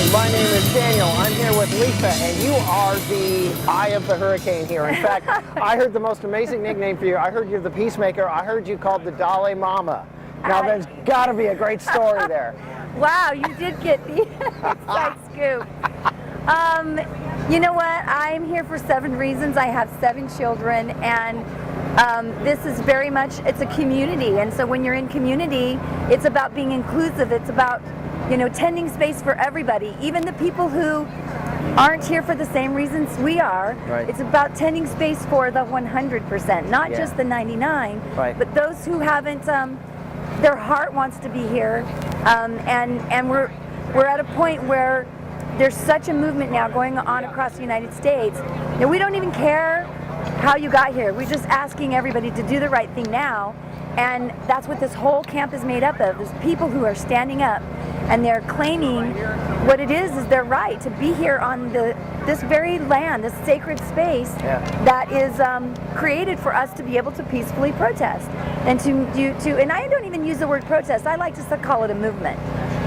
Hi, my name is Daniel. I'm here with Lisa, and you are the eye of the hurricane here. In fact, I heard the most amazing nickname for you. I heard you're the peacemaker. I heard you called the Dalai Mama. Now, there's got to be a great story there. Wow, you did get the inside scoop. You know what? I'm here for 7 reasons. I have 7 children, and this is very much, it's a community. And so when you're in community, it's about being inclusive. It's about, you know, tending space for everybody, even the people who aren't here for the same reasons we are. Right. It's about tending space for the 100%, not just the 99, but those who haven't, their heart wants to be here. And we're at a point where there's such a movement now going on across the United States that we don't even care how you got here. We're just asking everybody to do the right thing now. And that's what this whole camp is made up of. There's people who are standing up and they're claiming what it is their right to be here on this very land, this sacred space that is created for us to be able to peacefully protest. And and I don't even use the word protest, I like to call it a movement.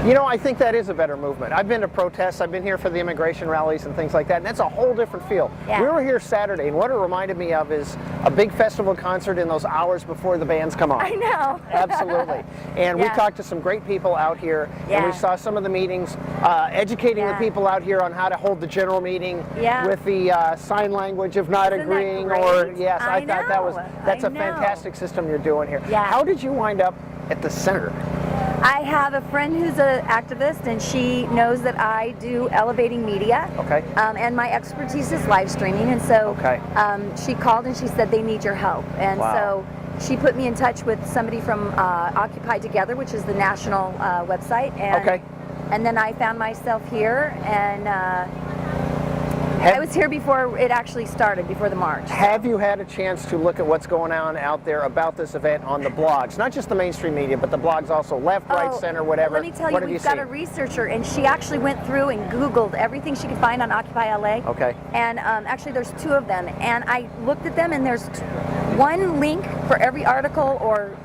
You know, I think that is a better movement. I've been to protests, I've been here for the immigration rallies and things like that, and that's a whole different feel. Yeah. We were here Saturday, and what it reminded me of is a big festival concert in those hours before the bands come on. I know. Absolutely. And we talked to some great people out here, and we saw some of the meetings, educating the people out here on how to hold the general meeting with the sign language of not agreeing. Or I thought that's a fantastic system you're doing here. Yeah. How did you wind up at the center? I have a friend who's an activist, and she knows that I do elevating media. Okay. And my expertise is live streaming, and so she called and she said they need your help, and so she put me in touch with somebody from Occupy Together, which is the national website, and then I found myself here, and I was here before it actually started, before the march. Have you had a chance to look at what's going on out there about this event on the blogs? Not just the mainstream media, but the blogs also, left, right, center, whatever. Let me tell you, we've got a researcher, and she actually went through and Googled everything she could find on Occupy LA. Okay. And actually there's 2 of them, and I looked at them, and there's 1 link for every article or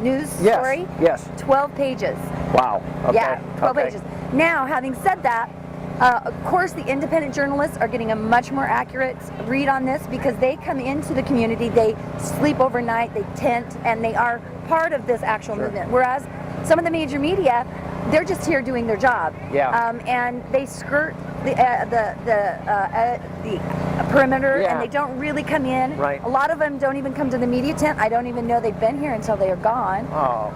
news story. Yes. 12 pages. Wow. Okay. Yeah, 12 pages. Now, having said that, of course, the independent journalists are getting a much more accurate read on this because they come into the community, they sleep overnight, they tent, and they are part of this actual movement. Whereas some of the major media, they're just here doing their job. Yeah. And they skirt the perimeter, and they don't really come in. Right. A lot of them don't even come to the media tent. I don't even know they've been here until they are gone. Oh.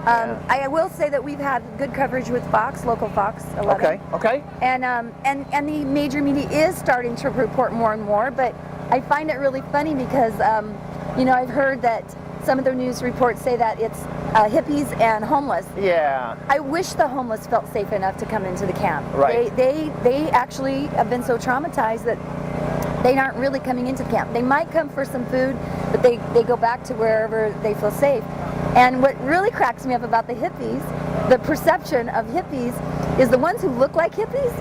I will say that we've had good coverage with Fox, local Fox 11. Okay. And the major media is starting to report more and more, but I find it really funny because you know, I've heard that some of the news reports say that it's hippies and homeless. Yeah. I wish the homeless felt safe enough to come into the camp. Right. They actually have been so traumatized that they aren't really coming into the camp. They might come for some food, but they go back to wherever they feel safe. And what really cracks me up about the hippies, the perception of hippies, is the ones who look like hippies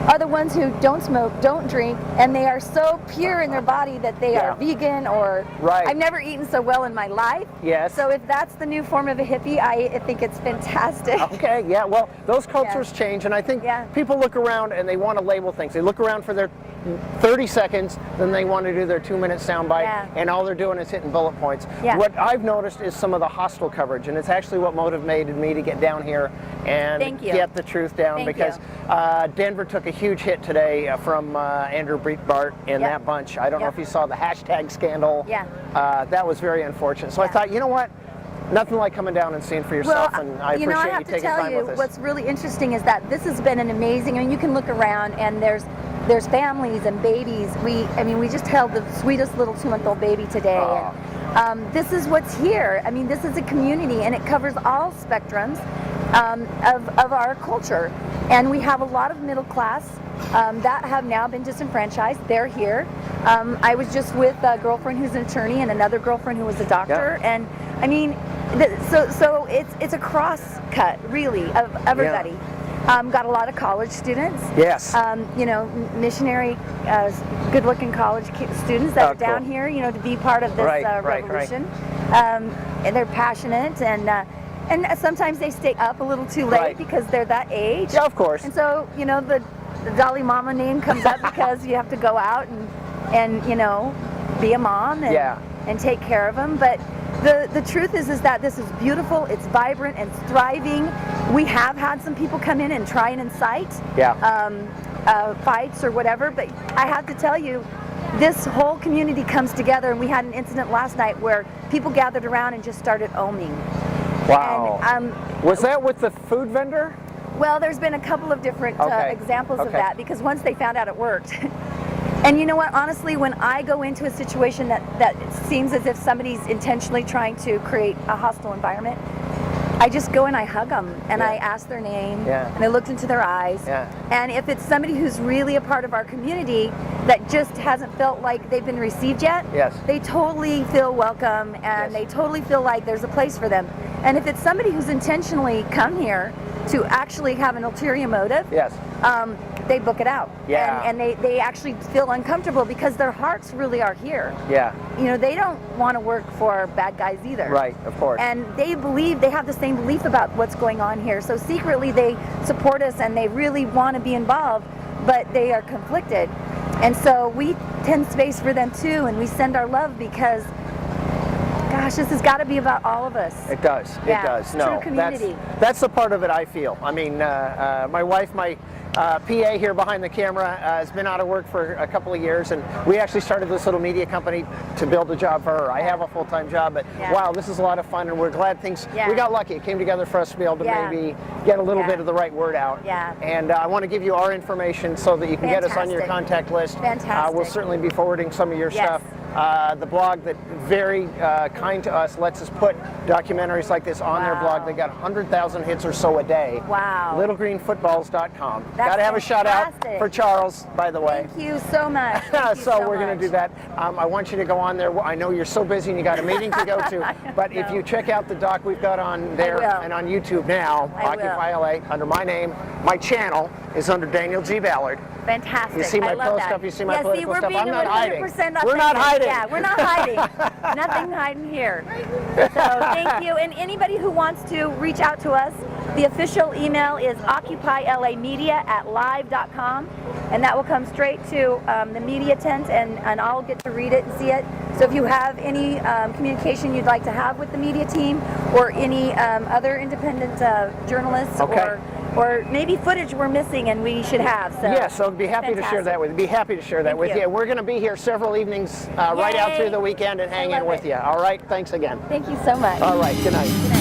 are the ones who don't smoke, don't drink, and they are so pure in their body that they are vegan or I've never eaten so well in my life. Yes. So if that's the new form of a hippie, I think it's fantastic. Okay, yeah, well, those cultures change, and I think people look around and they want to label things. They look around for their 30 seconds, then they want to do their 2-minute soundbite, and all they're doing is hitting bullet points. What I've noticed is some of the hostile coverage, and it's actually what motivated me to get down here and get the truth down, because Denver took a huge hit today from Andrew Breitbart and that bunch. I don't know if you saw the hashtag scandal. That was very unfortunate. So I thought, you know what? Nothing like coming down and seeing for yourself, and I appreciate you taking time with us. What's really interesting is that this has been an amazing, I mean, you can look around and there's families and babies. We just held the sweetest little 2-month-old baby today. And, this is what's here. I mean, this is a community, and it covers all spectrums of our culture. And we have a lot of middle class that have now been disenfranchised. They're here. I was just with a girlfriend who's an attorney and another girlfriend who was a doctor, and I mean, so it's a cross cut really of everybody. Got a lot of college students. Yes. You know, missionary, good-looking college students that are down here, you know, to be part of this revolution. And they're passionate, and sometimes they stay up a little too late because they're that age. Yeah, of course. And so, you know, the Dolly Mama name comes up because you have to go out and you know, be a mom and take care of them. But the truth is that this is beautiful, it's vibrant, and it's thriving. We have had some people come in and try and incite fights or whatever, but I have to tell you, this whole community comes together, and we had an incident last night where people gathered around and just started ohming. Wow. And, was that with the food vendor? Well, there's been a couple of different examples of that, because once they found out it worked. And you know what, honestly, when I go into a situation that seems as if somebody's intentionally trying to create a hostile environment, I just go and I hug them, and I ask their name, and I looked into their eyes. And if it's somebody who's really a part of our community that just hasn't felt like they've been received yet, they totally feel welcome, and they totally feel like there's a place for them. And if it's somebody who's intentionally come here to actually have an ulterior motive, they book it out. And they actually feel uncomfortable because their hearts really are here. You know, they don't want to work for bad guys either. Right, of course. And they believe, they have the same belief about what's going on here. So secretly they support us and they really want to be involved, but they are conflicted. And so we tend space for them too, and we send our love because, gosh, this has got to be about all of us. It does. It does. No, true community. That's the part of it I feel. I mean, my wife, my PA here behind the camera, has been out of work for a couple of years, and we actually started this little media company to build a job for her. I have a full-time job, but wow, this is a lot of fun, and we're glad we got lucky. It came together for us to be able to maybe get a little bit of the right word out. And I want to give you our information so that you can get us on your contact list. We'll certainly be forwarding some of your stuff. The blog that very kind to us lets us put documentaries like this on their blog. They got 100,000 hits or so a day. Wow. littlegreenfootballs.com. Got to have a shout out for Charles, by the way. Thank you so much. So we're going to do that. I want you to go on there. I know you're so busy and you got a meeting to go to, but if you check out the doc we've got on there and on YouTube now, Occupy LA, under my name, my channel is under Daniel G. Ballard. Fantastic. You see my post stuff, you see my political stuff. I'm not hiding. We're not hiding. Yeah, we're not hiding. Nothing hiding here. So thank you. And anybody who wants to reach out to us, the official email is occupylamedia@live.com, and that will come straight to the media tent, and I'll get to read it and see it. So if you have any communication you'd like to have with the media team, or any other independent journalists, or maybe footage we're missing and we should have. So so I'd be happy to share that with you. Be happy to share that with you. We're going to be here several evenings right out through the weekend and hang in with you. All right, thanks again. Thank you so much. All right, good night. Good night.